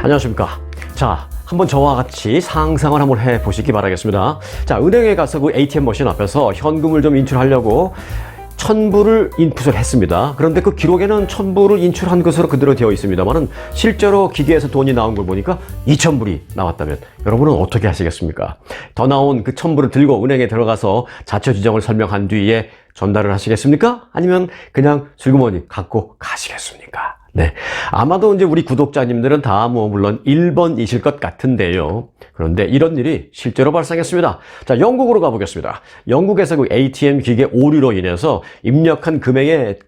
안녕하십니까. 자, 한번 저와 같이 상상을 한번 해보시기 바라겠습니다. 자, 은행에 가서 그 ATM 머신 앞에서 현금을 좀 인출하려고 1,000불을 인풋을 했습니다. 그런데 그 기록에는 1,000불을 인출한 것으로 그대로 되어 있습니다만은 실제로 기계에서 돈이 나온 걸 보니까 2,000불이 나왔다면 여러분은 어떻게 하시겠습니까? 더 나온 그 1,000불을 들고 은행에 들어가서 자처 지정을 설명한 뒤에 전달을 하시겠습니까? 아니면 그냥 슬그머니 갖고 가시겠습니까? 네. 아마도 이제 우리 구독자님들은 다 물론 1번이실 것 같은데요. 그런데 이런 일이 실제로 발생했습니다. 자, 영국으로 가보겠습니다. 영국에서 그 ATM 기계 오류로 인해서 입력한 금액의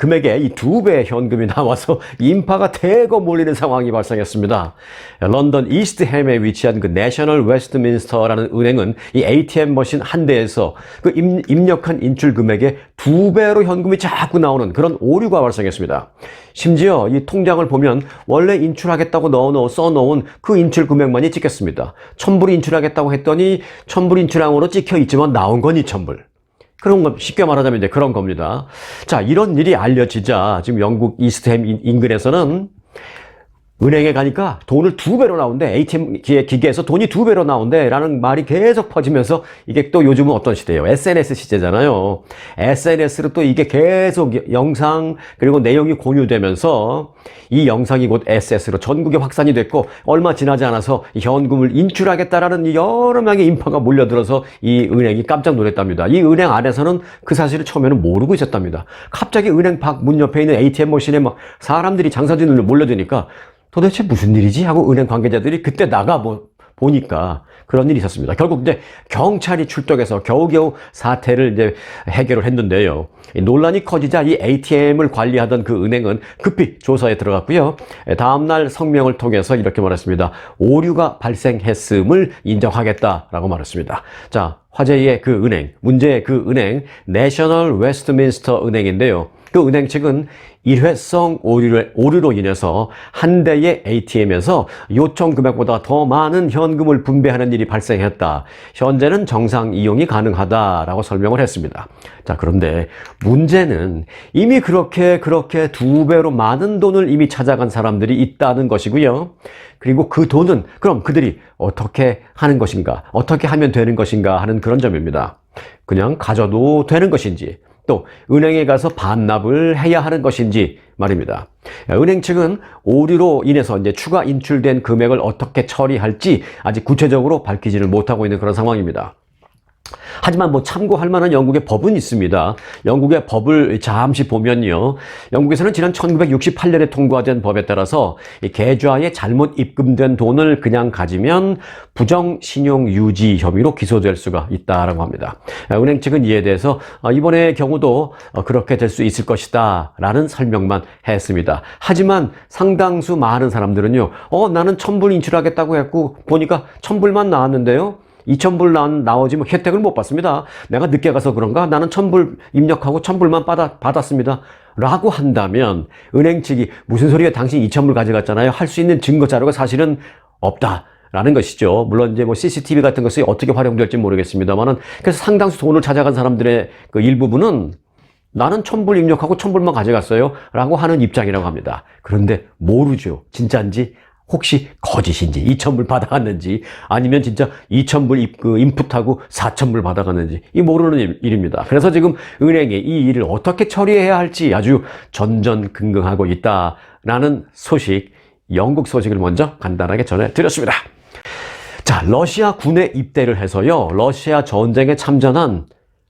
이 2배의 현금이 나와서 인파가 대거 몰리는 상황이 발생했습니다. 런던 이스트햄에 위치한 그 내셔널 웨스트민스터라는 은행은 이 ATM 머신 한 대에서 그 입력한 인출 금액의 2배로 현금이 자꾸 나오는 그런 오류가 발생했습니다. 심지어 이 통장을 보면 원래 인출하겠다고 써놓은 그 인출 금액만이 찍혔습니다. 1,000불 인출하겠다고 했더니 1,000불 인출항으로 찍혀 있지만 나온 건 2,000불. 그런 거 쉽게 말하자면 이제 그런 겁니다. 자, 이런 일이 알려지자 지금 영국 이스트햄 인근에서는 은행에 가니까 돈을 2배로 나온대. ATM 기계에서 돈이 2배로 나온대. 라는 말이 계속 퍼지면서 이게 또 요즘은 어떤 시대예요? SNS 시대잖아요. SNS로 또 이게 계속 영상 그리고 내용이 공유되면서 이 영상이 곧 SNS로 전국에 확산이 됐고 얼마 지나지 않아서 현금을 인출하겠다라는 여러 명의 인파가 몰려들어서 이 은행이 깜짝 놀랐답니다. 이 은행 안에서는 그 사실을 처음에는 모르고 있었답니다. 갑자기 은행 밖 문 옆에 있는 ATM 머신에 막 사람들이 장사진으로 몰려드니까 도대체 무슨 일이지? 하고 은행 관계자들이 그때 보니까 그런 일이 있었습니다. 결국 이제 경찰이 출동해서 겨우겨우 사태를 이제 해결을 했는데요. 논란이 커지자 이 ATM을 관리하던 그 은행은 급히 조사에 들어갔고요. 다음날 성명을 통해서 이렇게 말했습니다. 오류가 발생했음을 인정하겠다라고 말했습니다. 자, 화제의 그 은행, 문제의 그 은행, 내셔널 웨스트민스터 은행인데요. 그 은행 측은 일회성 오류로 인해서 한 대의 ATM에서 요청 금액보다 더 많은 현금을 분배하는 일이 발생했다. 현재는 정상 이용이 가능하다라고 설명을 했습니다. 자, 그런데 문제는 이미 그렇게 2배로 많은 돈을 이미 찾아간 사람들이 있다는 것이고요. 그리고 그 돈은 그럼 그들이 어떻게 하는 것인가, 어떻게 하면 되는 것인가 하는 그런 점입니다. 그냥 가져도 되는 것인지, 또 은행에 가서 반납을 해야 하는 것인지 말입니다. 은행 측은 오류로 인해서 이제 추가 인출된 금액을 어떻게 처리할지 아직 구체적으로 밝히지를 못하고 있는 그런 상황입니다. 하지만 참고할 만한 영국의 법은 있습니다. 영국의 법을 잠시 보면요. 영국에서는 지난 1968년에 통과된 법에 따라서 이 계좌에 잘못 입금된 돈을 그냥 가지면 부정신용 유지 혐의로 기소될 수가 있다라고 합니다. 은행 측은 이에 대해서 이번의 경우도 그렇게 될 수 있을 것이다 라는 설명만 했습니다. 하지만 상당수 많은 사람들은요. 나는 1,000불 인출하겠다고 했고 보니까 1,000불만 나왔는데요. 2,000불 나오지 혜택을 못 받습니다. 내가 늦게 가서 그런가? 나는 1,000불 입력하고 1,000불만 받았습니다. 라고 한다면 은행 측이 무슨 소리야? 당신 2,000불 가져갔잖아요. 할 수 있는 증거 자료가 사실은 없다. 라는 것이죠. 물론 이제 CCTV 같은 것이 어떻게 활용될지 모르겠습니다만은 그래서 상당수 돈을 찾아간 사람들의 그 일부분은 나는 1,000불 입력하고 1,000불만 가져갔어요. 라고 하는 입장이라고 합니다. 그런데 모르죠. 진짜인지 혹시 거짓인지 2,000불 받아갔는지 아니면 진짜 2,000불 인풋하고 4,000불 받아갔는지 이 모르는 일입니다. 그래서 지금 은행이 이 일을 어떻게 처리해야 할지 아주 전전긍긍하고 있다라는 소식, 영국 소식을 먼저 간단하게 전해드렸습니다. 자, 러시아 군에 입대를 해서요. 러시아 전쟁에 참전한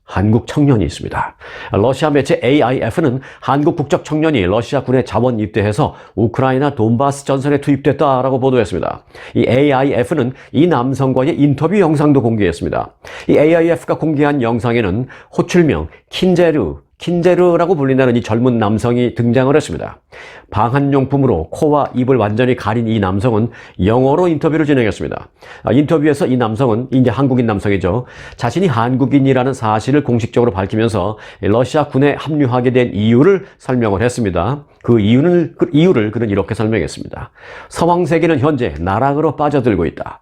한국 청년이 있습니다. 러시아 매체 AIF는 한국 국적 청년이 러시아 군에 자원 입대해서 우크라이나 돈바스 전선에 투입됐다라고 보도했습니다. 이 AIF는 이 남성과의 인터뷰 영상도 공개했습니다. 이 AIF가 공개한 영상에는 호출명 킨제르라고 불린다는 이 젊은 남성이 등장을 했습니다. 방한용품으로 코와 입을 완전히 가린 이 남성은 영어로 인터뷰를 진행했습니다. 인터뷰에서 이 남성은 이제 한국인 남성이죠. 자신이 한국인이라는 사실을 공식적으로 밝히면서 러시아 군에 합류하게 된 이유를 설명을 했습니다. 그 이유를 그는 이렇게 설명했습니다. 서방 세계는 현재 나락으로 빠져들고 있다.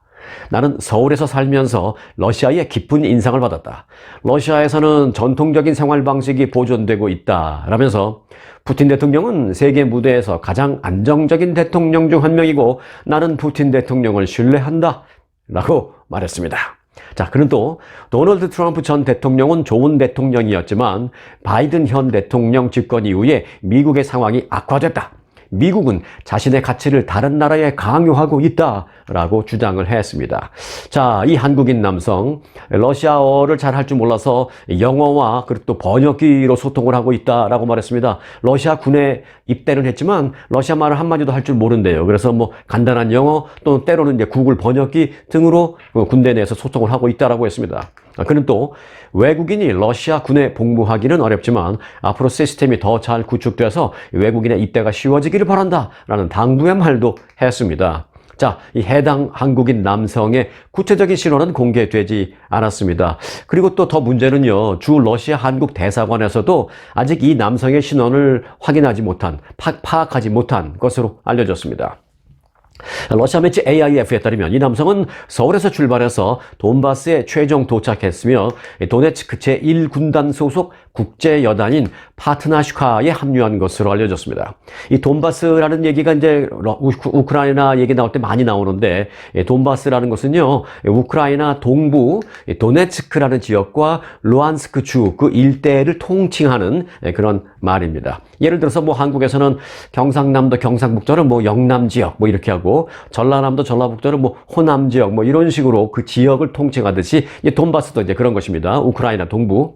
나는 서울에서 살면서 러시아의 깊은 인상을 받았다. 러시아에서는 전통적인 생활 방식이 보존되고 있다. 라면서 푸틴 대통령은 세계 무대에서 가장 안정적인 대통령 중 한 명이고 나는 푸틴 대통령을 신뢰한다 라고 말했습니다. 자, 그는 또 도널드 트럼프 전 대통령은 좋은 대통령이었지만 바이든 현 대통령 집권 이후에 미국의 상황이 악화됐다. 미국은 자신의 가치를 다른 나라에 강요하고 있다라고 주장을 했습니다. 자, 이 한국인 남성 러시아어를 잘 할 줄 몰라서 영어와 그리고 또 번역기로 소통을 하고 있다라고 말했습니다. 러시아 군에 입대는 했지만 러시아 말을 한마디도 할 줄 모른대요. 그래서 뭐 간단한 영어 또는 때로는 이제 구글 번역기 등으로 군대 내에서 소통을 하고 있다라고 했습니다. 그는 또 외국인이 러시아 군에 복무하기는 어렵지만 앞으로 시스템이 더 잘 구축돼서 외국인의 입대가 쉬워지기를 바란다라는 당부의 말도 했습니다. 자, 이 해당 한국인 남성의 구체적인 신원은 공개되지 않았습니다. 그리고 또 더 문제는요, 주 러시아 한국 대사관에서도 아직 이 남성의 신원을 확인하지 못한, 파악하지 못한 것으로 알려졌습니다. 러시아 매체 AIF에 따르면 이 남성은 서울에서 출발해서 돈바스에 최종 도착했으며 도네츠크 제1군단 소속 국제여단인 파트나슈카에 합류한 것으로 알려졌습니다. 이 돈바스라는 얘기가 이제 우크라이나 얘기 나올 때 많이 나오는데 돈바스라는 것은요, 우크라이나 동부 도네츠크라는 지역과 루안스크 주 그 일대를 통칭하는 그런 말입니다. 예를 들어서 뭐 한국에서는 경상남도 경상북도를 뭐 영남 지역 뭐 이렇게 하고 전라남도 전라북도를 뭐 호남 지역 뭐 이런 식으로 그 지역을 통칭하듯이 돈바스도 이제 그런 것입니다. 우크라이나 동부.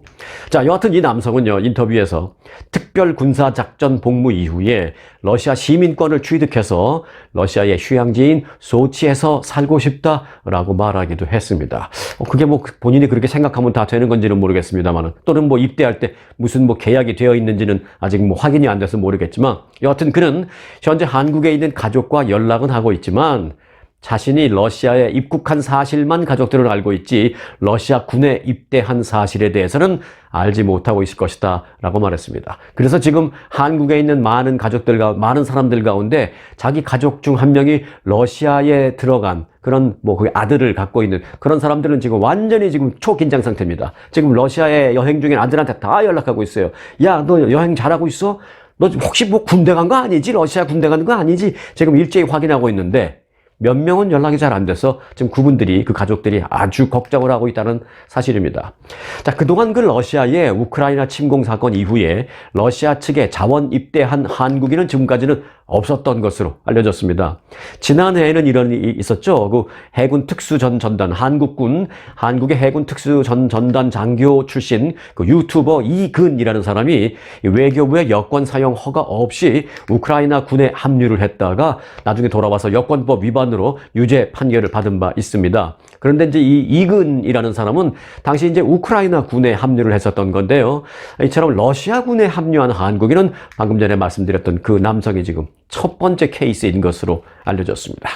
자, 여하튼 이 남성은요, 인터뷰에서 특별 군사 작전 복무 이후에 러시아 시민권을 취득해서 러시아의 휴양지인 소치에서 살고 싶다라고 말하기도 했습니다. 그게 뭐 본인이 그렇게 생각하면 다 되는 건지는 모르겠습니다만, 또는 뭐 입대할 때 무슨 뭐 계약이 되어 있는지는 아직 뭐 확인이 안 돼서 모르겠지만, 여하튼 그는 현재 한국에 있는 가족과 연락은 하고 있지만 자신이 러시아에 입국한 사실만 가족들은 알고 있지 러시아 군에 입대한 사실에 대해서는 알지 못하고 있을 것이다 라고 말했습니다. 그래서 지금 한국에 있는 많은 가족들과 많은 사람들 가운데 자기 가족 중 한 명이 러시아에 들어간 그런 뭐 그 아들을 갖고 있는 그런 사람들은 지금 완전히 지금 초긴장 상태입니다. 지금 러시아에 여행 중인 아들한테 다 연락하고 있어요. 야, 너 여행 잘하고 있어? 너 혹시 뭐 군대 간 거 아니지? 러시아 군대 간 거 아니지? 지금 일제히 확인하고 있는데 몇 명은 연락이 잘 안 돼서 지금 그분들이, 그 가족들이 아주 걱정을 하고 있다는 사실입니다. 자, 그동안 그 러시아의 우크라이나 침공 사건 이후에 러시아 측에 자원 입대한 한국인은 지금까지는 없었던 것으로 알려졌습니다. 지난해에는 이런 일이 있었죠. 그 해군 특수전전단, 한국의 해군 특수전전단 장교 출신 그 유튜버 이근이라는 사람이 외교부의 여권 사용 허가 없이 우크라이나 군에 합류를 했다가 나중에 돌아와서 여권법 위반으로 유죄 판결을 받은 바 있습니다. 그런데 이제 이 이근이라는 사람은 당시 이제 우크라이나 군에 합류를 했었던 건데요. 이처럼 러시아 군에 합류한 한국인은 방금 전에 말씀드렸던 그 남성이 지금 첫 번째 케이스인 것으로 알려졌습니다.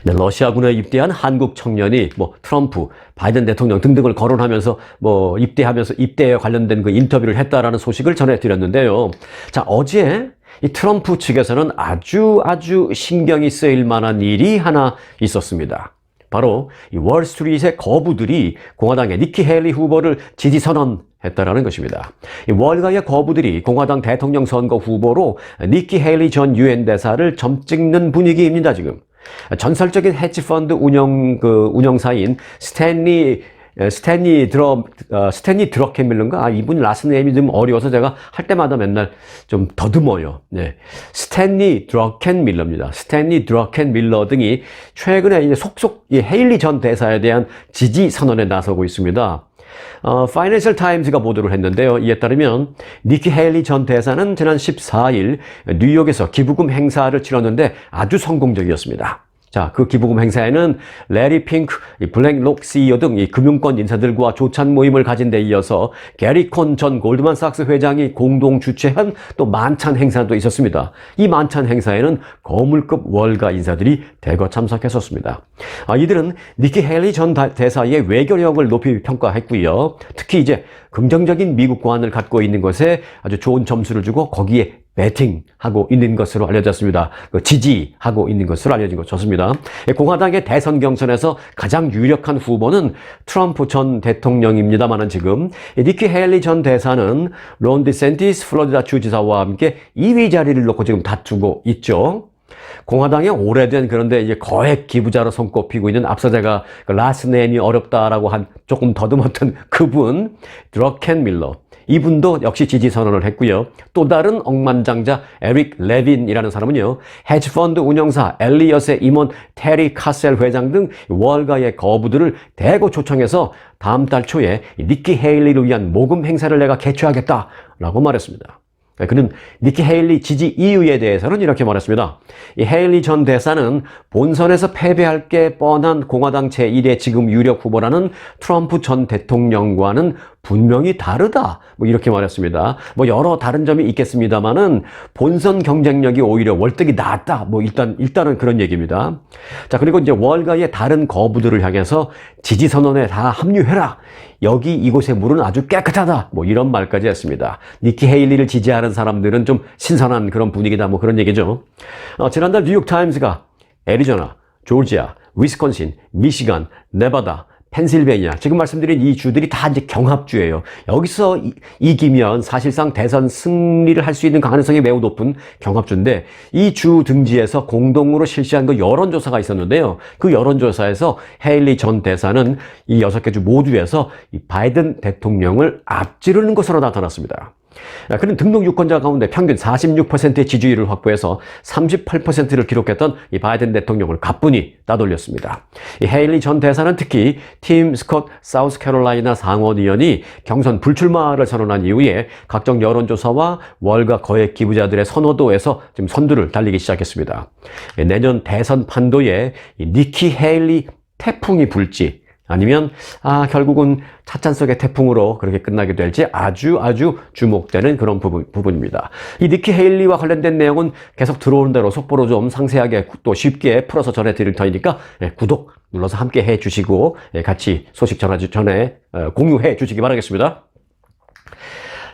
네, 러시아군에 입대한 한국 청년이 뭐 트럼프, 바이든 대통령 등등을 거론하면서 뭐 입대에 관련된 그 인터뷰를 했다라는 소식을 전해드렸는데요. 자, 어제 이 트럼프 측에서는 아주 신경이 쓰일 만한 일이 하나 있었습니다. 바로 이 월스트리트의 거부들이 공화당의 니키 헤일리 후보를 지지 선언했다라는 것입니다. 이 월가의 거부들이 공화당 대통령 선거 후보로 니키 헤일리 전 유엔 대사를 점찍는 분위기입니다, 지금. 전설적인 헤지펀드 운영사인 스탠리 드러켄밀러인가? 이분 라스네임이 좀 어려워서 제가 할 때마다 맨날 좀 더듬어요. 네. 스탠리 드러켄밀러입니다. 스탠리 드러켄밀러 등이 최근에 이제 속속 이 헤일리 전 대사에 대한 지지 선언에 나서고 있습니다. 파이낸셜 타임즈가 보도를 했는데요. 이에 따르면 니키 헤일리 전 대사는 지난 14일 뉴욕에서 기부금 행사를 치렀는데 아주 성공적이었습니다. 자, 그 기부금 행사에는 레리 핑크, 블랙록 CEO 등 이 금융권 인사들과 조찬 모임을 가진 데 이어서 게리 콘 전 골드만삭스 회장이 공동 주최한 또 만찬 행사도 있었습니다. 이 만찬 행사에는 거물급 월가 인사들이 대거 참석했었습니다. 이들은 니키 헤일리 전 대사의 외교력을 높이 평가했고요. 특히 이제 긍정적인 미국 고안을 갖고 있는 것에 아주 좋은 점수를 주고 거기에 배팅하고 있는 것으로 알려졌습니다. 지지하고 있는 것으로 알려진 것 좋습니다. 공화당의 대선 경선에서 가장 유력한 후보는 트럼프 전 대통령입니다만은 지금 니키 헤일리 전 대사는 론 디샌티스 플로리다 주지사와 함께 2위 자리를 놓고 지금 다투고 있죠. 공화당의 오래된 그런데 이제 거액 기부자로 손꼽히고 있는 앞서 제가 라스트 네임이 어렵다라고 한 조금 더듬었던 그분 드러켄 밀러 이분도 역시 지지 선언을 했고요. 또 다른 억만장자 에릭 레빈이라는 사람은요. 헤지펀드 운영사 엘리엇의 임원 테리 카셀 회장 등 월가의 거부들을 대거 초청해서 다음 달 초에 니키 헤일리를 위한 모금 행사를 내가 개최하겠다라고 말했습니다. 그는 니키 헤일리 지지 이유에 대해서는 이렇게 말했습니다. 이 헤일리 전 대사는 본선에서 패배할 게 뻔한 공화당 제1의 지금 유력 후보라는 트럼프 전 대통령과는 분명히 다르다. 이렇게 말했습니다. 여러 다른 점이 있겠습니다만은 본선 경쟁력이 오히려 월등히 낫다. 일단은 그런 얘기입니다. 자, 그리고 이제 월가의 다른 거부들을 향해서 지지 선언에 다 합류해라. 여기 이곳의 물은 아주 깨끗하다. 이런 말까지 했습니다. 니키 헤일리를 지지하는 사람들은 좀 신선한 그런 분위기다. 그런 얘기죠. 지난달 뉴욕타임스가 애리조나, 조지아, 위스콘신, 미시간, 네바다, 펜실베니아, 지금 말씀드린 이 주들이 다 이제 경합주예요. 여기서 이기면 사실상 대선 승리를 할 수 있는 가능성이 매우 높은 경합주인데 이 주 등지에서 공동으로 실시한 그 여론조사가 있었는데요. 그 여론조사에서 헤일리 전 대사는 이 6개 주 모두에서 이 바이든 대통령을 앞지르는 것으로 나타났습니다. 그는 등록 유권자 가운데 평균 46%의 지지율을 확보해서 38%를 기록했던 이 바이든 대통령을 가뿐히 따돌렸습니다. 이 헤일리 전 대사는 특히 팀 스콧 사우스캐롤라이나 상원의원이 경선 불출마를 선언한 이후에 각종 여론조사와 월가 거액 기부자들의 선호도에서 지금 선두를 달리기 시작했습니다. 내년 대선 판도에 이 니키 헤일리 태풍이 불지 아니면 결국은 찻잔 속의 태풍으로 그렇게 끝나게 될지 아주 주목되는 그런 부분입니다. 이 니키 헤일리와 관련된 내용은 계속 들어오는 대로 속보로 좀 상세하게 또 쉽게 풀어서 전해드릴 터이니까 구독 눌러서 함께 해주시고 같이 소식 전에 공유해 주시기 바라겠습니다.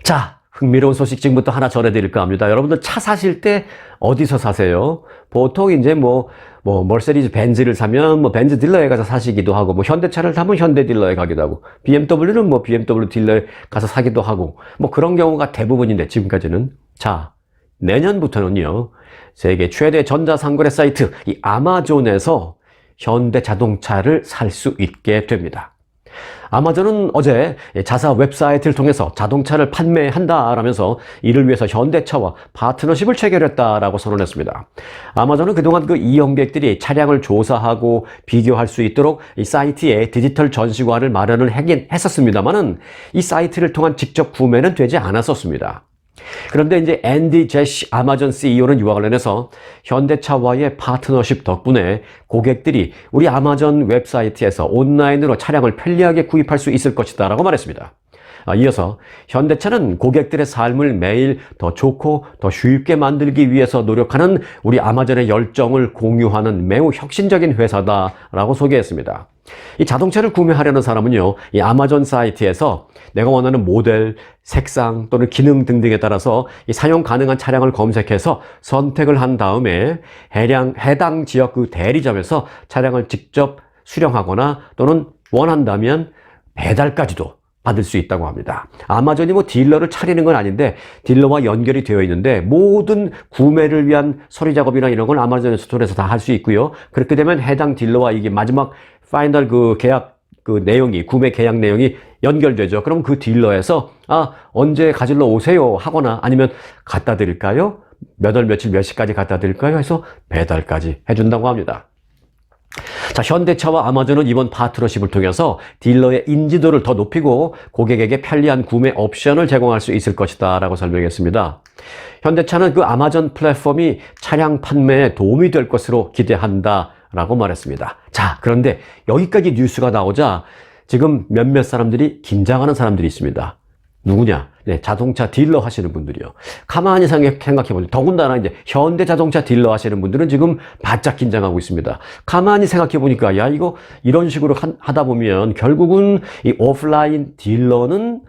자, 흥미로운 소식 지금부터 하나 전해드릴까 합니다. 여러분들 차 사실 때 어디서 사세요? 보통 이제 머세디스 벤츠를 사면 벤츠 딜러에 가서 사시기도 하고, 현대차를 사면 현대 딜러에 가기도 하고, BMW는 BMW 딜러에 가서 사기도 하고, 그런 경우가 대부분인데, 지금까지는. 자, 내년부터는요, 세계 최대 전자상거래 사이트, 이 아마존에서 현대 자동차를 살 수 있게 됩니다. 아마존은 어제 자사 웹사이트를 통해서 자동차를 판매한다라면서 이를 위해서 현대차와 파트너십을 체결했다라고 선언했습니다. 아마존은 그동안 그 이용객들이 차량을 조사하고 비교할 수 있도록 이 사이트에 디지털 전시관을 마련을 하긴 했었습니다만은 이 사이트를 통한 직접 구매는 되지 않았었습니다. 그런데 이제 앤디 제시 아마존 CEO는 이와 관련해서 현대차와의 파트너십 덕분에 고객들이 우리 아마존 웹사이트에서 온라인으로 차량을 편리하게 구입할 수 있을 것이다 라고 말했습니다. 이어서 현대차는 고객들의 삶을 매일 더 좋고 더 쉽게 만들기 위해서 노력하는 우리 아마존의 열정을 공유하는 매우 혁신적인 회사다라고 소개했습니다. 이 자동차를 구매하려는 사람은요, 이 아마존 사이트에서 내가 원하는 모델, 색상 또는 기능 등등에 따라서 이 사용 가능한 차량을 검색해서 선택을 한 다음에 해당 지역 그 대리점에서 차량을 직접 수령하거나 또는 원한다면 배달까지도 받을 수 있다고 합니다. 아마존이 딜러를 차리는 건 아닌데 딜러와 연결이 되어 있는데 모든 구매를 위한 서류 작업이나 이런 걸 아마존 스토어에서 다 할 수 있고요. 그렇게 되면 해당 딜러와 이게 마지막 파이널 그 계약 그 내용이 구매 계약 내용이 연결되죠. 그럼 그 딜러에서 언제 가지러 오세요 하거나 아니면 갖다 드릴까요? 몇 월 며칠 몇 시까지 갖다 드릴까요? 해서 배달까지 해준다고 합니다. 자, 현대차와 아마존은 이번 파트너십을 통해서 딜러의 인지도를 더 높이고 고객에게 편리한 구매 옵션을 제공할 수 있을 것이다 라고 설명했습니다. 현대차는 그 아마존 플랫폼이 차량 판매에 도움이 될 것으로 기대한다 라고 말했습니다. 자, 그런데 여기까지 뉴스가 나오자 지금 몇몇 사람들이 긴장하는 사람들이 있습니다. 누구냐? 네, 자동차 딜러 하시는 분들이요. 가만히 생각해보니 더군다나 이제 현대 자동차 딜러 하시는 분들은 지금 바짝 긴장하고 있습니다. 가만히 생각해보니까 이거 이런 식으로 하다 보면 결국은 이 오프라인 딜러는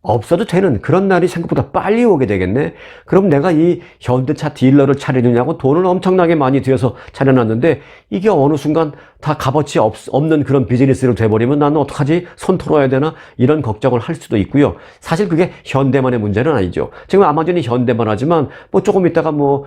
없어도 되는 그런 날이 생각보다 빨리 오게 되겠네. 그럼 내가 이 현대차 딜러를 차리느냐고 돈을 엄청나게 많이 들여서 차려놨는데 이게 어느 순간 다 값어치 없는 그런 비즈니스로 돼버리면 나는 어떡하지? 손 털어야 되나? 이런 걱정을 할 수도 있고요. 사실 그게 현대만의 문제는 아니죠. 지금 아마존이 현대만 하지만 뭐 조금 있다가 뭐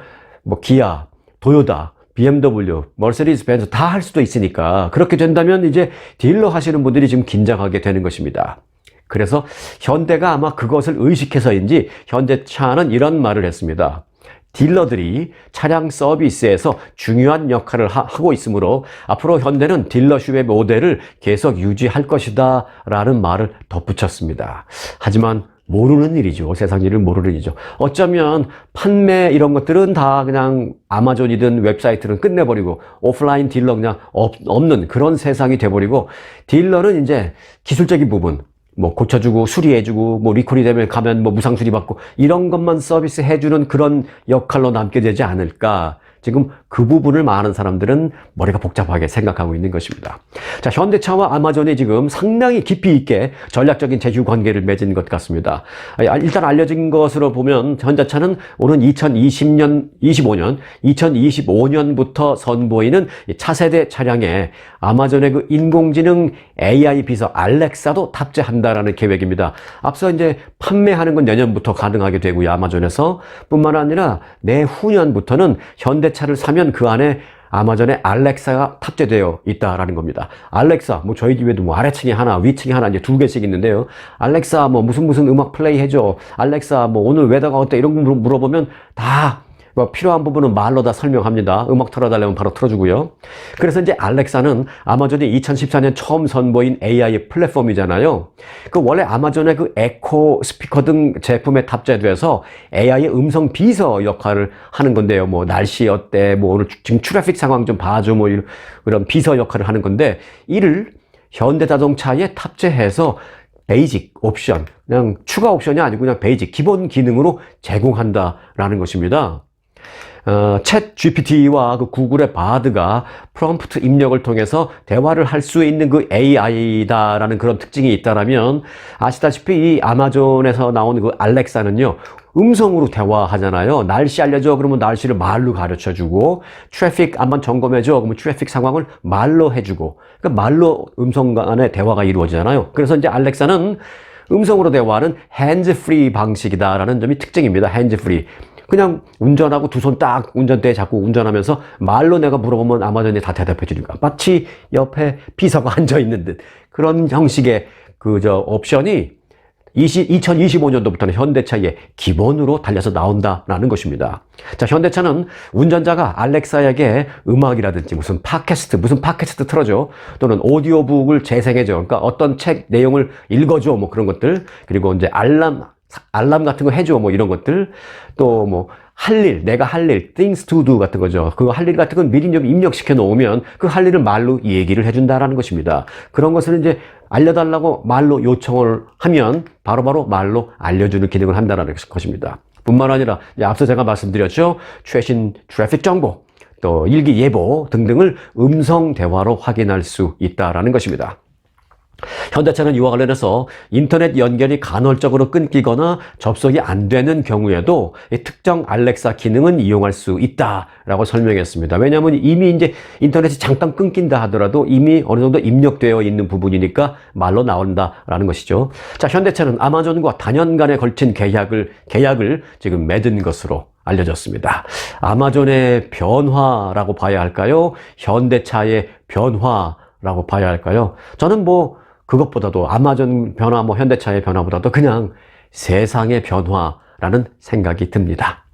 기아, 도요타, BMW, 머세디스 벤츠 다 할 수도 있으니까 그렇게 된다면 이제 딜러 하시는 분들이 지금 긴장하게 되는 것입니다. 그래서 현대가 아마 그것을 의식해서인지 현대차는 이런 말을 했습니다. 딜러들이 차량 서비스에서 중요한 역할을 하고 있으므로 앞으로 현대는 딜러십의 모델을 계속 유지할 것이다 라는 말을 덧붙였습니다. 하지만 모르는 일이죠. 세상 일을 모르는 일이죠. 어쩌면 판매 이런 것들은 다 그냥 아마존이든 웹사이트는 끝내버리고 오프라인 딜러 그냥 없는 그런 세상이 돼버리고 딜러는 이제 기술적인 부분 뭐 고쳐주고 수리해주고 뭐 리콜이 되면 가면 뭐 무상 수리 받고 이런 것만 서비스 해주는 그런 역할로 남게 되지 않을까. 지금 그 부분을 많은 사람들은 머리가 복잡하게 생각하고 있는 것입니다. 자, 현대차와 아마존이 지금 상당히 깊이 있게 전략적인 제휴 관계를 맺은 것 같습니다. 일단 알려진 것으로 보면 현대차는 오는 2025년부터 선보이는 차세대 차량에 아마존의 그 인공지능 AI 비서 알렉사도 탑재한다라는 계획입니다. 앞서 이제 판매하는 건 내년부터 가능하게 되고요. 아마존에서 뿐만 아니라 내후년부터는 현대차를 사면 그 안에 아마존의 알렉사가 탑재되어 있다라는 겁니다. 알렉사, 뭐 저희 집에도 뭐 아래층에 하나, 위층에 하나 이제 2개씩 있는데요. 알렉사 뭐 무슨 음악 플레이 해줘. 알렉사 뭐 오늘 웨더가 어때? 이런 거 물어보면 다 뭐 필요한 부분은 말로 다 설명합니다. 음악 틀어달라면 바로 틀어주고요. 그래서 이제 알렉사는 아마존이 2014년 처음 선보인 AI 플랫폼이잖아요. 그 원래 아마존의 그 에코 스피커 등 제품에 탑재돼서 AI의 음성 비서 역할을 하는 건데요. 뭐 날씨 어때? 뭐 오늘 지금 트래픽 상황 좀 봐줘. 뭐 이런 비서 역할을 하는 건데 이를 현대자동차에 탑재해서 베이직 옵션, 그냥 추가 옵션이 아니고 그냥 베이직 기본 기능으로 제공한다라는 것입니다. 챗 GPT와 그 구글의 바드가 프롬프트 입력을 통해서 대화를 할 수 있는 그 AI다라는 그런 특징이 있다라면 아시다시피 이 아마존에서 나오는 그 알렉사는요 음성으로 대화하잖아요. 날씨 알려줘 그러면 날씨를 말로 가르쳐주고 트래픽 한번 점검해줘 그러면 트래픽 상황을 말로 해주고 그러니까 말로 음성 간의 대화가 이루어지잖아요. 그래서 이제 알렉사는 음성으로 대화하는 핸즈프리 방식이다라는 점이 특징입니다. 핸즈프리. 그냥 운전하고 두 손 딱 운전대에 잡고 운전하면서 말로 내가 물어보면 아마존이 다 대답해 주니까 마치 옆에 비서가 앉아 있는 듯 그런 형식의 옵션이 2025년도부터는 현대차의 기본으로 달려서 나온다라는 것입니다. 자, 현대차는 운전자가 알렉사에게 음악이라든지 무슨 팟캐스트 틀어줘 또는 오디오북을 재생해줘. 그러니까 어떤 책 내용을 읽어줘 뭐 그런 것들 그리고 이제 알람 같은 거 해줘 뭐 이런 것들 또 뭐 내가 할 일 things to do 같은 거죠. 그 할 일 같은 건 미리 좀 입력시켜 놓으면 그 할 일을 말로 얘기를 해준다라는 것입니다. 그런 것을 이제 알려달라고 말로 요청을 하면 바로바로 말로 알려주는 기능을 한다는 것입니다. 뿐만 아니라 앞서 제가 말씀드렸죠. 최신 트래픽 정보 또 일기 예보 등등을 음성 대화로 확인할 수 있다라는 것입니다. 현대차는 이와 관련해서 인터넷 연결이 간헐적으로 끊기거나 접속이 안 되는 경우에도 특정 알렉사 기능은 이용할 수 있다라고 설명했습니다. 왜냐하면 이미 이제 인터넷이 잠깐 끊긴다 하더라도 이미 어느 정도 입력되어 있는 부분이니까 말로 나온다라는 것이죠. 자, 현대차는 아마존과 단연간에 걸친 계약을 지금 맺은 것으로 알려졌습니다. 아마존의 변화라고 봐야 할까요? 현대차의 변화라고 봐야 할까요? 저는 뭐 그것보다도 아마존 변화, 뭐 현대차의 변화보다도 그냥 세상의 변화라는 생각이 듭니다.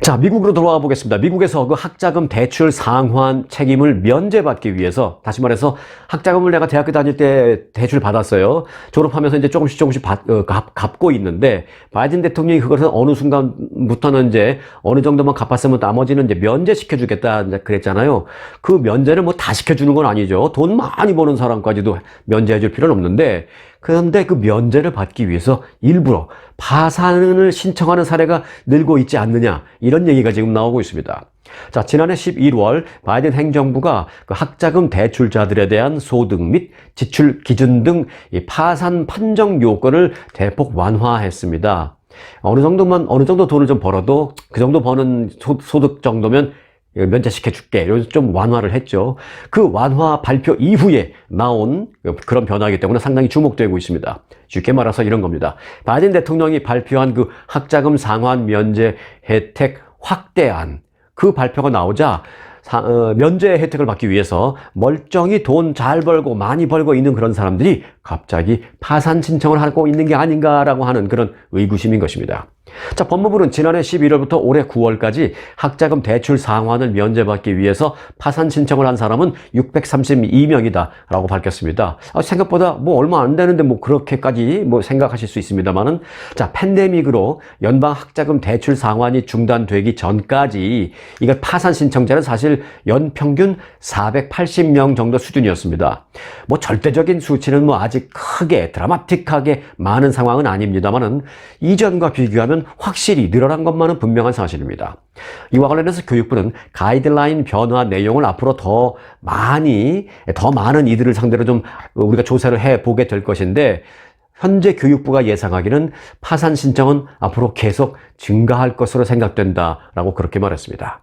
자, 미국으로 돌아와 보겠습니다. 미국에서 그 학자금 대출 상환 책임을 면제받기 위해서, 다시 말해서 학자금을 내가 대학교 다닐 때 대출 받았어요. 졸업하면서 이제 조금씩 갚고 있는데, 바이든 대통령이 그것을 어느 순간부터는 이제 어느 정도만 갚았으면 나머지는 이제 면제시켜주겠다 그랬잖아요. 그 면제를 뭐 다 시켜주는 건 아니죠. 돈 많이 버는 사람까지도 면제해줄 필요는 없는데, 그런데 그 면제를 받기 위해서 일부러 파산을 신청하는 사례가 늘고 있지 않느냐, 이런 얘기가 지금 나오고 있습니다. 자, 지난해 11월 바이든 행정부가 그 학자금 대출자들에 대한 소득 및 지출 기준 등 이 파산 판정 요건을 대폭 완화했습니다. 어느 정도 돈을 좀 벌어도 그 정도 버는 소득 정도면 면제시켜 줄게, 이런 좀 완화를 했죠. 그 완화 발표 이후에 나온 그런 변화이기 때문에 상당히 주목되고 있습니다. 쉽게 말해서 이런 겁니다. 바이든 대통령이 발표한 그 학자금 상환 면제 혜택 확대안, 그 발표가 나오자 면제 혜택을 받기 위해서 멀쩡히 돈 잘 벌고 많이 벌고 있는 그런 사람들이 갑자기 파산 신청을 하고 있는 게 아닌가라고 하는 그런 의구심인 것입니다. 자, 법무부는 지난해 11월부터 올해 9월까지 학자금 대출 상환을 면제받기 위해서 파산 신청을 한 사람은 632명이다 라고 밝혔습니다. 생각보다 뭐 얼마 안 되는데 뭐 그렇게까지 뭐 생각하실 수 있습니다만은, 자, 팬데믹으로 연방 학자금 대출 상환이 중단되기 전까지 이거 파산 신청자는 사실 연평균 480명 정도 수준이었습니다. 뭐 절대적인 수치는 뭐 아직 크게 드라마틱하게 많은 상황은 아닙니다만은 이전과 비교하면 확실히 늘어난 것만은 분명한 사실입니다. 이와 관련해서 교육부는 가이드라인 변화 내용을 앞으로 더 많은 이들을 상대로 좀 우리가 조사를 해보게 될 것인데, 현재 교육부가 예상하기는 파산 신청은 앞으로 계속 증가할 것으로 생각된다라고 그렇게 말했습니다.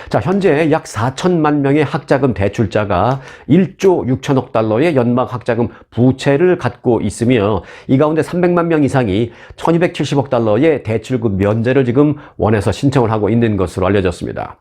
자, 현재 약 4천만 명의 학자금 대출자가 1조 6천억 달러의 연방 학자금 부채를 갖고 있으며, 이 가운데 300만 명 이상이 1270억 달러의 대출금 면제를 지금 원해서 신청을 하고 있는 것으로 알려졌습니다.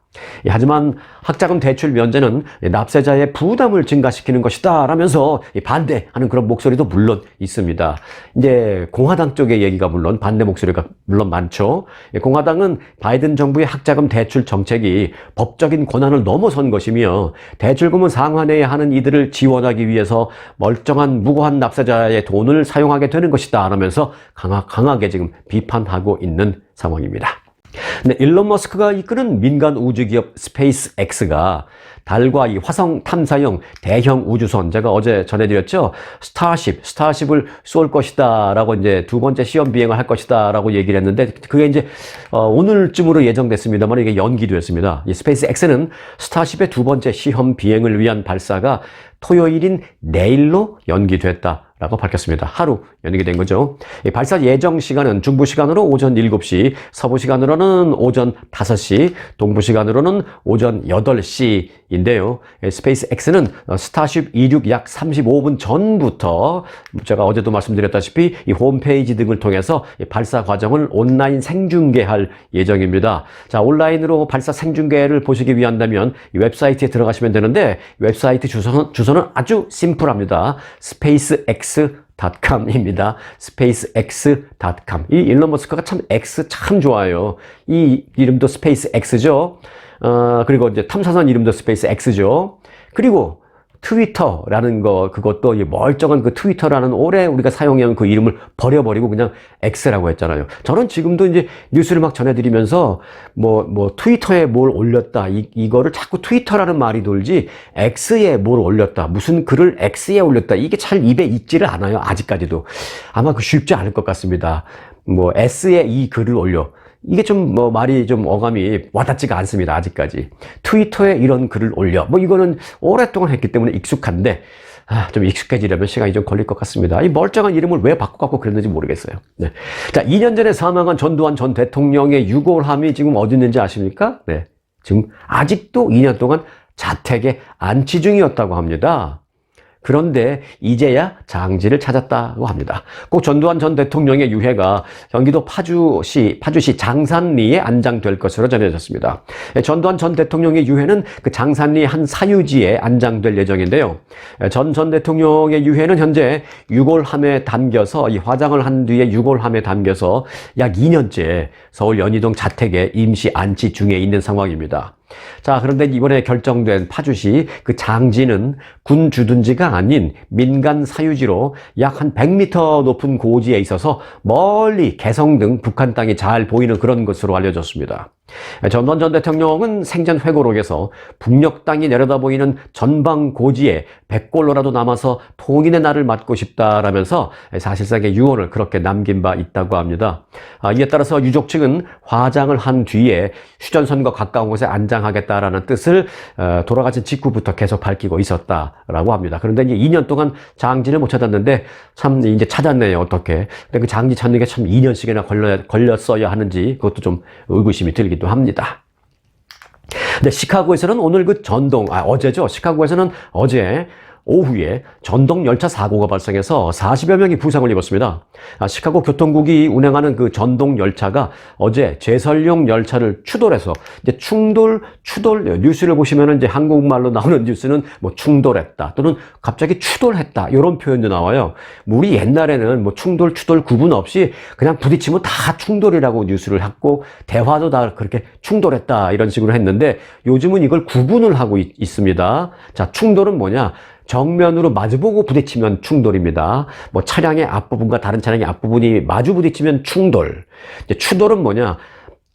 하지만 학자금 대출 면제는 납세자의 부담을 증가시키는 것이다 라면서 반대하는 그런 목소리도 물론 있습니다. 이제 공화당 쪽의 얘기가 물론 반대 목소리가 물론 많죠. 공화당은 바이든 정부의 학자금 대출 정책이 법적인 권한을 넘어선 것이며 대출금은 상환해야 하는 이들을 지원하기 위해서 멀쩡한 무고한 납세자의 돈을 사용하게 되는 것이다 라면서 강하게 지금 비판하고 있는 상황입니다. 네, 일론 머스크가 이끄는 민간 우주기업 스페이스X가 달과 이 화성 탐사용 대형 우주선, 제가 어제 전해드렸죠. 스타쉽을 쏠 것이다 라고 이제 두 번째 시험 비행을 할 것이다 라고 얘기를 했는데, 그게 이제 오늘쯤으로 예정됐습니다만 이게 연기됐습니다. 이 스페이스X는 스타쉽의 두 번째 시험 비행을 위한 발사가 토요일인 내일로 연기됐다 라고 밝혔습니다. 하루 연기된 거죠. 발사 예정 시간은 중부 시간으로 오전 7시, 서부 시간으로는 오전 5시, 동부 시간으로는 오전 8시인데요. 스페이스X는 스타쉽 이륙 약 35분 전부터 제가 어제도 말씀드렸다시피 이 홈페이지 등을 통해서 발사 과정을 온라인 생중계할 예정입니다. 자, 온라인으로 발사 생중계를 보시기 위한다면 이 웹사이트에 들어가시면 되는데, 웹사이트 주소는 아주 심플합니다. SpaceX.com입니다. SpaceX.com. 이 일론 머스크가 참 X 참 좋아요. 이 이름도 SpaceX죠. 그리고 이제 탐사선 이름도 SpaceX죠. 그리고 트위터라는 그것도 멀쩡한 그 트위터라는 오래 우리가 사용해온 그 이름을 버려버리고 그냥 X라고 했잖아요. 저는 지금도 이제 뉴스를 막 전해드리면서 트위터에 뭘 올렸다, 이거를 자꾸 트위터라는 말이 돌지 X에 뭘 올렸다, 무슨 글을 X에 올렸다, 이게 잘 입에 익지를 않아요. 아직까지도. 아마 쉽지 않을 것 같습니다. S에 이 글을 올려. 이게 좀 말이 좀 어감이 와닿지가 않습니다. 아직까지. 트위터에 이런 글을 올려. 이거는 오랫동안 했기 때문에 익숙한데, 좀 익숙해지려면 시간이 좀 걸릴 것 같습니다. 이 멀쩡한 이름을 왜 바꿔갖고 그랬는지 모르겠어요. 네. 자, 2년 전에 사망한 전두환 전 대통령의 유골함이 지금 어디 있는지 아십니까? 네. 지금 아직도 2년 동안 자택에 안치 중이었다고 합니다. 그런데 이제야 장지를 찾았다고 합니다. 꼭 전두환 전 대통령의 유해가 경기도 파주시 장산리에 안장될 것으로 전해졌습니다. 전두환 전 대통령의 유해는 그 장산리 한 사유지에 안장될 예정인데요. 전 대통령의 유해는 현재 유골함에 담겨서, 이 화장을 한 뒤에 유골함에 담겨서 약 2년째 서울 연희동 자택에 임시 안치 중에 있는 상황입니다. 자, 그런데 이번에 결정된 파주시 그 장지는 군 주둔지가 아닌 민간 사유지로 약 한 100m 높은 고지에 있어서 멀리 개성 등 북한 땅이 잘 보이는 그런 것으로 알려졌습니다. 전두환 전 대통령은 생전 회고록에서 북녘 땅이 내려다 보이는 전방 고지에 백골로라도 남아서 통인의 날을 맞고 싶다라면서 사실상의 유언을 그렇게 남긴 바 있다고 합니다. 이에 따라서 유족 측은 화장을 한 뒤에 휴전선과 가까운 곳에 안장하겠다라는 뜻을 돌아가신 직후부터 계속 밝히고 있었다라고 합니다. 그런데 이제 2년 동안 장지를 못 찾았는데 참 이제 찾았네요. 어떻게? 근데 그 장지 찾는 게 참 2년씩이나 걸렸어야 하는지 그것도 좀 의구심이 들기도 합니다. 근데 시카고에서는 오늘 어제죠. 시카고에서는 어제 오후에 전동 열차 사고가 발생해서 40여 명이 부상을 입었습니다. 시카고 교통국이 운행하는 그 전동 열차가 어제 제설용 열차를 추돌해서 이제 추돌 뉴스를 보시면은 이제 한국말로 나오는 뉴스는 뭐 충돌했다 또는 갑자기 추돌했다 이런 표현도 나와요. 우리 옛날에는 뭐 추돌 구분 없이 그냥 부딪히면 다 충돌이라고 뉴스를 했고 대화도 다 그렇게 충돌했다 이런 식으로 했는데 요즘은 이걸 구분을 하고 있습니다. 자, 충돌은 뭐냐? 정면으로 마주보고 부딪히면 충돌입니다. 뭐 차량의 앞부분과 다른 차량의 앞부분이 마주 부딪히면 충돌. 이제 추돌은 뭐냐?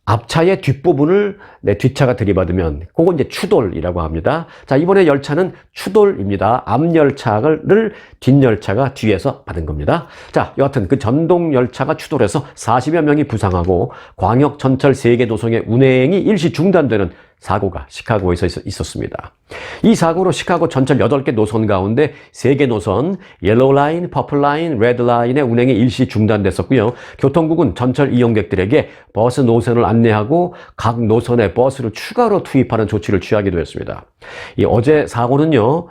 앞차의 뒷부분을 내 뒷차가 들이받으면 그건 이제 추돌이라고 합니다. 자, 이번에 열차는 추돌입니다. 앞열차를 뒷열차가 뒤에서 받은 겁니다. 자, 여하튼 그 전동 열차가 추돌해서 40여 명이 부상하고 광역 전철 3개 노선의 운행이 일시 중단되는 사고가 시카고에서 있었습니다. 이 사고로 시카고 전철 8개 노선 가운데 3개 노선, 옐로우 라인, 퍼플 라인, 레드 라인의 운행이 일시 중단됐었고요. 교통국은 전철 이용객들에게 버스 노선을 안내하고 각 노선에 버스를 추가로 투입하는 조치를 취하기도 했습니다. 이 어제 사고는요,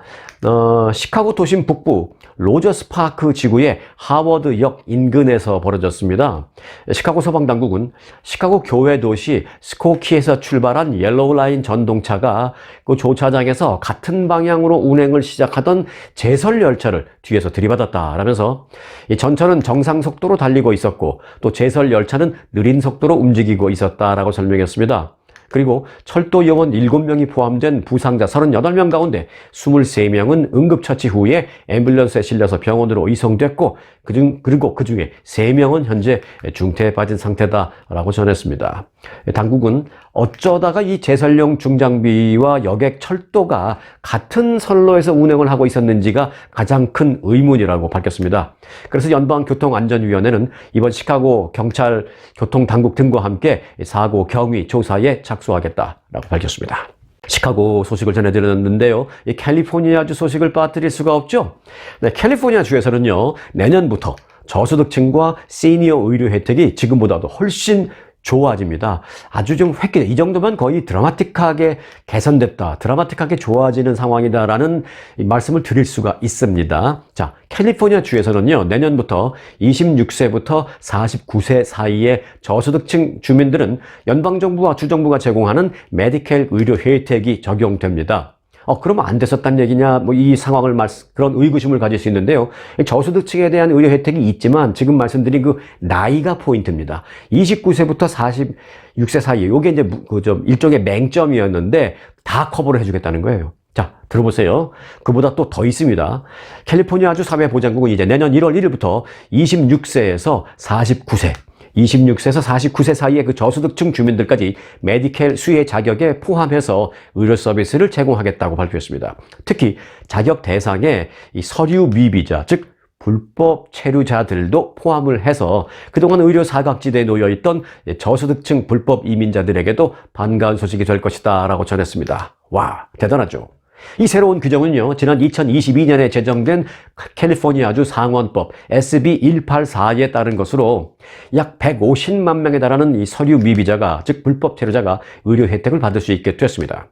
시카고 도심 북부 로저스 파크 지구의 하워드역 인근에서 벌어졌습니다. 시카고 소방당국은 시카고 교외 도시 스코키에서 출발한 옐로우 라인 전동차가 그 조차장에서 같은 방향으로 운행을 시작하던 제설 열차를 뒤에서 들이받았다라면서 이 전차는 정상 속도로 달리고 있었고 또 제설 열차는 느린 속도로 움직이고 있었다라고 설명했습니다. 그리고 철도 요원 7명이 포함된 부상자 38명 가운데 23명은 응급처치 후에 앰뷸런스에 실려서 병원으로 이송됐고 그리고 그 중에 3명은 현재 중태에 빠진 상태다라고 전했습니다. 당국은 어쩌다가 이 제설용 중장비와 여객 철도가 같은 선로에서 운행을 하고 있었는지가 가장 큰 의문이라고 밝혔습니다. 그래서 연방교통안전위원회는 이번 시카고 경찰 교통당국 등과 함께 사고 경위 조사에 착수하겠다라고 밝혔습니다. 시카고 소식을 전해드렸는데요. 이 캘리포니아주 소식을 빠뜨릴 수가 없죠. 네, 캘리포니아주에서는요, 내년부터 저소득층과 시니어 의료 혜택이 지금보다도 훨씬 좋아집니다. 아주 좀 획기적. 이 정도면 거의 드라마틱하게 개선됐다, 드라마틱하게 좋아지는 상황이다라는 말씀을 드릴 수가 있습니다. 자, 캘리포니아 주에서는요, 내년부터 26세부터 49세 사이의 저소득층 주민들은 연방정부와 주정부가 제공하는 메디켈 의료 혜택이 적용됩니다. 그러면 안 됐었단 얘기냐? 뭐 이 상황을 그런 의구심을 가질 수 있는데요. 저소득층에 대한 의료 혜택이 있지만 지금 말씀드린 그 나이가 포인트입니다. 29세부터 46세 사이, 요게 이제 일종의 맹점이었는데 다 커버를 해주겠다는 거예요. 자, 들어보세요. 그보다 또 더 있습니다. 캘리포니아주 사회보장국은 이제 내년 1월 1일부터 26세에서 49세, 26세에서 49세 사이의 그 저소득층 주민들까지 메디켈 수혜 자격에 포함해서 의료 서비스를 제공하겠다고 발표했습니다. 특히 자격 대상에 이 서류 미비자, 즉 불법 체류자들도 포함을 해서 그동안 의료 사각지대에 놓여있던 저소득층 불법 이민자들에게도 반가운 소식이 될 것이다 라고 전했습니다. 와, 대단하죠. 이 새로운 규정은요, 지난 2022년에 제정된 캘리포니아주 상원법 SB 184에 따른 것으로 약 150만 명에 달하는 이 서류 미비자가, 즉 불법 체류자가 의료 혜택을 받을 수 있게 됐습니다.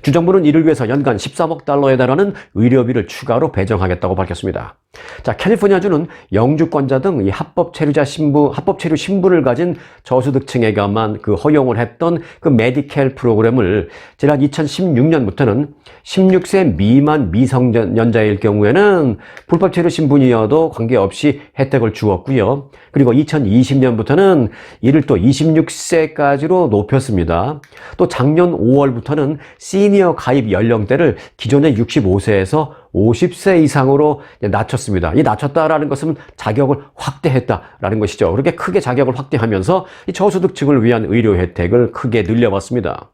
주정부는 이를 위해서 연간 13억 달러에 달하는 의료비를 추가로 배정하겠다고 밝혔습니다. 자, 캘리포니아주는 영주권자 등 이 합법 체류 신분을 가진 저소득층에게만 허용을 했던 그 메디켈 프로그램을 지난 2016년부터는 16 16세 미만 미성년자일 경우에는 불법 체류 신분이어도 관계없이 혜택을 주었고요. 그리고 2020년부터는 이를 또 26세까지로 높였습니다. 또 작년 5월부터는 시니어 가입 연령대를 기존의 65세에서 50세 이상으로 낮췄습니다. 이 낮췄다라는 것은 자격을 확대했다라는 것이죠. 그렇게 크게 자격을 확대하면서 이 저소득층을 위한 의료 혜택을 크게 늘려봤습니다.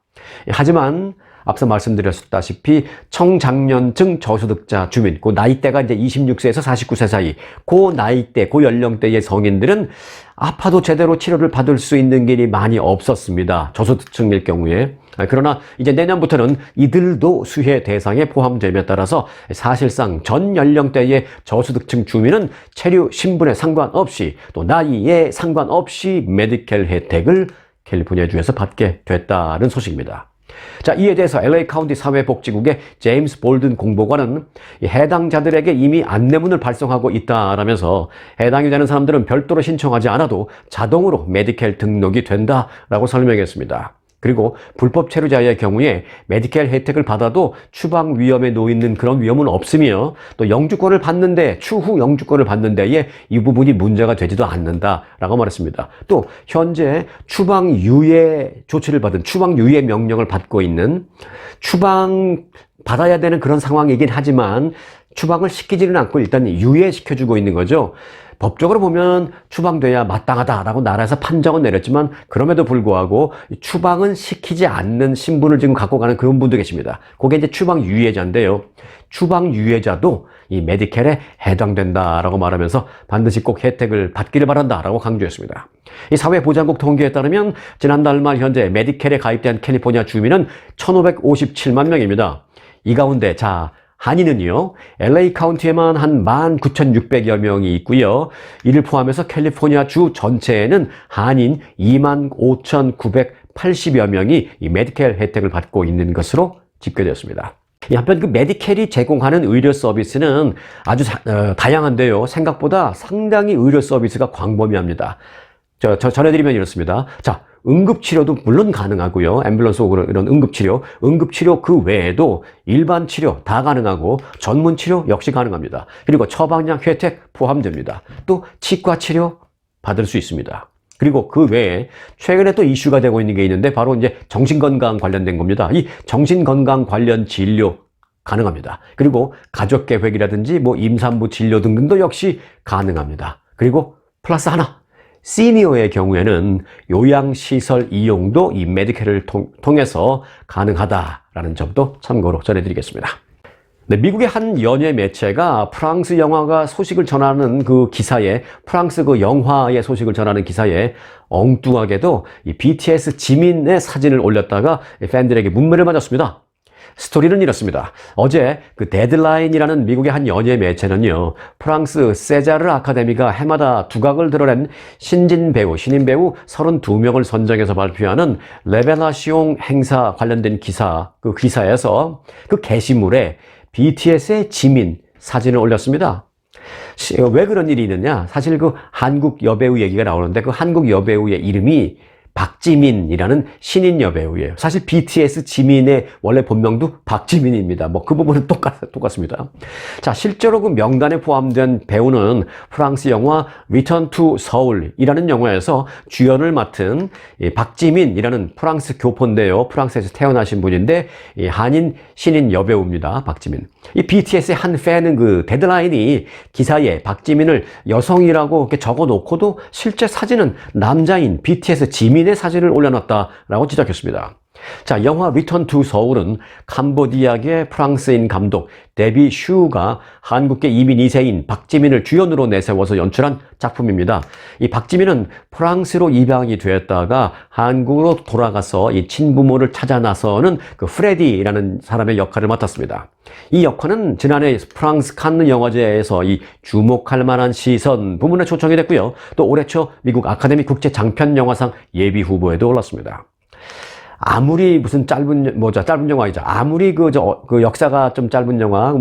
하지만 앞서 말씀드렸다시피 청장년층 저소득자 주민, 그 나이대가 이제 26세에서 49세 사이, 그 나이대, 그 연령대의 성인들은 아파도 제대로 치료를 받을 수 있는 길이 많이 없었습니다. 저소득층일 경우에. 그러나 이제 내년부터는 이들도 수혜 대상에 포함됨에 따라서 사실상 전 연령대의 저소득층 주민은 체류 신분에 상관없이 또 나이에 상관없이 메디켈 혜택을 캘리포니아주에서 받게 됐다는 소식입니다. 자, 이에 대해서 LA 카운티 사회복지국의 제임스 볼든 공보관은 해당자들에게 이미 안내문을 발송하고 있다라면서 해당이 되는 사람들은 별도로 신청하지 않아도 자동으로 메디켈 등록이 된다라고 설명했습니다. 그리고 불법 체류자의 경우에 메디켈 혜택을 받아도 추방 위험에 놓이는 그런 위험은 없으며 또 영주권을 받는데 추후 영주권을 받는 데에 이 부분이 문제가 되지도 않는다라고 말했습니다. 또 현재 추방 유예 조치를 받은 추방 유예 명령을 받고 있는 추방 받아야 되는 그런 상황이긴 하지만 추방을 시키지는 않고 일단 유예시켜주고 있는 거죠. 법적으로 보면 추방돼야 마땅하다라고 나라에서 판정은 내렸지만 그럼에도 불구하고 추방은 시키지 않는 신분을 지금 갖고 가는 그런 분도 계십니다. 그게 이제 추방 유예자인데요. 추방 유예자도 이 메디켈에 해당된다라고 말하면서 반드시 꼭 혜택을 받기를 바란다라고 강조했습니다. 이 사회보장국 통계에 따르면 지난달 말 현재 메디켈에 가입된 캘리포니아 주민은 1,557만 명입니다. 이 가운데 한인은요, LA 카운티에만 한 19,600여 명이 있고요. 이를 포함해서 캘리포니아 주 전체에는 한인 25,980여 명이 이 메디켈 혜택을 받고 있는 것으로 집계되었습니다. 한편 그 메디켈이 제공하는 의료 서비스는 아주 다양한데요. 생각보다 상당히 의료 서비스가 광범위합니다. 전해드리면 이렇습니다. 응급치료도 물론 가능하고요. 앰뷸런스 오고 이런 응급치료 그 외에도 일반 치료 다 가능하고 전문 치료 역시 가능합니다. 그리고 처방약 혜택 포함됩니다. 또 치과 치료 받을 수 있습니다. 그리고 그 외에 최근에 또 이슈가 되고 있는 게 있는데 바로 이제 정신건강 관련된 겁니다. 이 정신건강 관련 진료 가능합니다. 그리고 가족계획이라든지 임산부 진료 등등도 역시 가능합니다. 그리고 플러스 하나, 시니어의 경우에는 요양시설 이용도 이 메디켈을 통해서 가능하다라는 점도 참고로 전해드리겠습니다. 네, 미국의 한 연예 매체가 프랑스 영화가 소식을 전하는 그 기사에, 프랑스 그 영화의 소식을 전하는 기사에 엉뚱하게도 이 BTS 지민의 사진을 올렸다가 팬들에게 문매를 맞았습니다. 스토리는 이렇습니다. 어제 그 데드라인이라는 미국의 한 연예 매체는요, 프랑스 세자르 아카데미가 해마다 두각을 드러낸 신인 배우 32명을 선정해서 발표하는 레벨라시옹 행사 관련된 기사, 그 기사에서 그 게시물에 BTS의 지민 사진을 올렸습니다. 왜 그런 일이 있느냐? 사실 그 한국 여배우 얘기가 나오는데 그 한국 여배우의 이름이 박지민이라는 신인 여배우예요. 사실 BTS 지민의 원래 본명도 박지민입니다. 그 부분은 똑같습니다. 실제로 그 명단에 포함된 배우는 프랑스 영화 Return to Seoul이라는 영화에서 주연을 맡은 박지민이라는 프랑스 교포인데요. 프랑스에서 태어나신 분인데 한인 신인 여배우입니다. 박지민. 이 BTS의 한 팬은 그 데드라인이 기사에 박지민을 여성이라고 이렇게 적어 놓고도 실제 사진은 남자인 BTS 지민의 사진을 올려놨다라고 지적했습니다. 영화 Return to Seoul은 캄보디아계 프랑스인 감독 데비 슈가 한국계 이민 2세인 박지민을 주연으로 내세워서 연출한 작품입니다. 이 박지민은 프랑스로 입양이 되었다가 한국으로 돌아가서 이 친부모를 찾아 나서는 그 프레디라는 사람의 역할을 맡았습니다. 이 역할은 지난해 프랑스 칸느 영화제에서 이 주목할 만한 시선 부문에 초청이 됐고요. 또 올해 초 미국 아카데미 국제 장편 영화상 예비 후보에도 올랐습니다. 아무리 무슨 짧은 영화이죠. 아무리 그 역사가 좀 짧은 영화,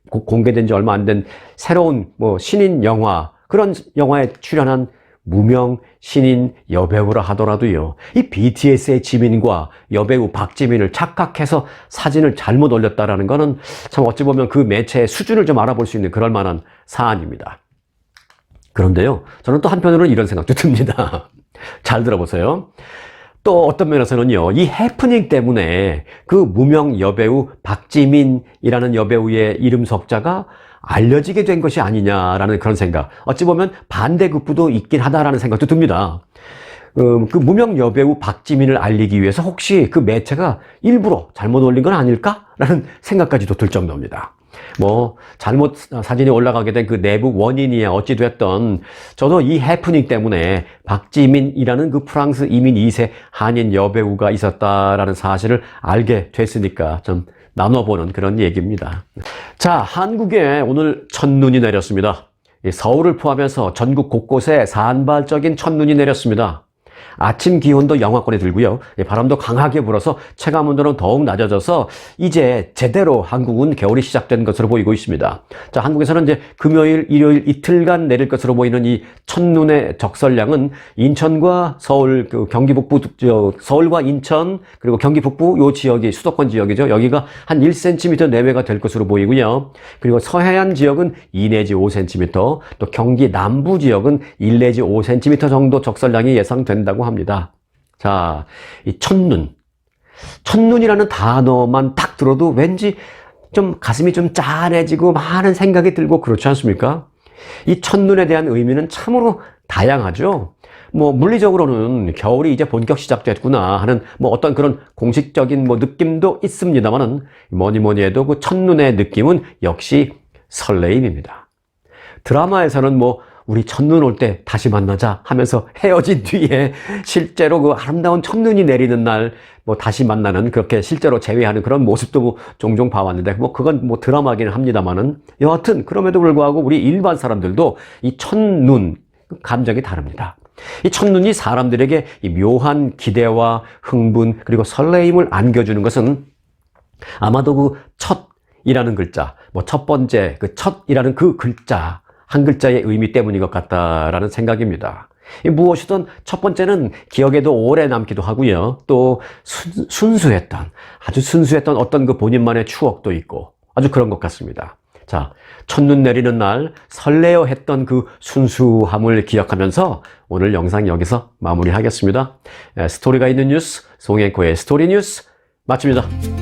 공개된 지 얼마 안 된 새로운 신인 영화, 그런 영화에 출연한 무명 신인 여배우라 하더라도요, 이 BTS의 지민과 여배우 박지민을 착각해서 사진을 잘못 올렸다라는 거는 참 어찌 보면 그 매체의 수준을 좀 알아볼 수 있는 그럴 만한 사안입니다. 그런데요, 저는 또 한편으로는 이런 생각도 듭니다. 잘 들어보세요. 또 어떤 면에서는요, 이 해프닝 때문에 그 무명 여배우 박지민이라는 여배우의 이름 석자가 알려지게 된 것이 아니냐라는 그런 생각, 어찌 보면 반대급부도 있긴 하다라는 생각도 듭니다. 그 무명 여배우 박지민을 알리기 위해서 혹시 그 매체가 일부러 잘못 올린 건 아닐까라는 생각까지도 들 정도입니다. 뭐 잘못 사진이 올라가게 된 그 내부 원인이야 어찌 됐던, 저도 이 해프닝 때문에 박지민이라는 그 프랑스 이민 2세 한인 여배우가 있었다라는 사실을 알게 됐으니까 좀 나눠보는 그런 얘기입니다. 자, 한국에 오늘 첫눈이 내렸습니다. 서울을 포함해서 전국 곳곳에 산발적인 첫눈이 내렸습니다. 아침 기온도 영하권에 들고요. 바람도 강하게 불어서 체감온도는 더욱 낮아져서 이제 제대로 한국은 겨울이 시작된 것으로 보이고 있습니다. 자, 한국에서는 이제 금요일, 일요일 이틀간 내릴 것으로 보이는 이 첫눈의 적설량은 인천과 서울, 그 경기 북부, 서울과 인천 그리고 경기 북부 요 지역이 수도권 지역이죠. 여기가 한 1cm 내외가 될 것으로 보이고요. 그리고 서해안 지역은 2 내지 5cm, 또 경기 남부 지역은 1 내지 5cm 정도 적설량이 예상된다고 합니다. 자, 이 첫눈. 첫눈이라는 단어만 딱 들어도 왠지 좀 가슴이 좀 짠해지고 많은 생각이 들고 그렇지 않습니까? 이 첫눈에 대한 의미는 참으로 다양하죠. 뭐 물리적으로는 겨울이 이제 본격 시작됐구나 하는 뭐 어떤 그런 공식적인 뭐 느낌도 있습니다만은 뭐니 해도 그 첫눈의 느낌은 역시 설레임입니다. 드라마에서는 뭐 우리 첫눈 올 때 다시 만나자 하면서 헤어진 뒤에 실제로 그 아름다운 첫눈이 내리는 날 뭐 다시 만나는, 그렇게 실제로 재회하는 그런 모습도 뭐 종종 봐왔는데 뭐 그건 뭐 드라마기는 합니다만은, 여하튼 그럼에도 불구하고 우리 일반 사람들도 이 첫눈 감정이 다릅니다. 이 첫눈이 사람들에게 이 묘한 기대와 흥분 그리고 설레임을 안겨주는 것은 아마도 그 첫이라는 글자, 뭐 첫 번째 그 첫이라는 그 글자 한 글자의 의미 때문인 것 같다라는 생각입니다. 무엇이든 첫 번째는 기억에도 오래 남기도 하고요. 또 순수했던, 아주 순수했던 어떤 그 본인만의 추억도 있고 아주 그런 것 같습니다. 자, 첫눈 내리는 날 설레어 했던 그 순수함을 기억하면서 오늘 영상 여기서 마무리하겠습니다. 스토리가 있는 뉴스, 송앵코의 스토리 뉴스 마칩니다.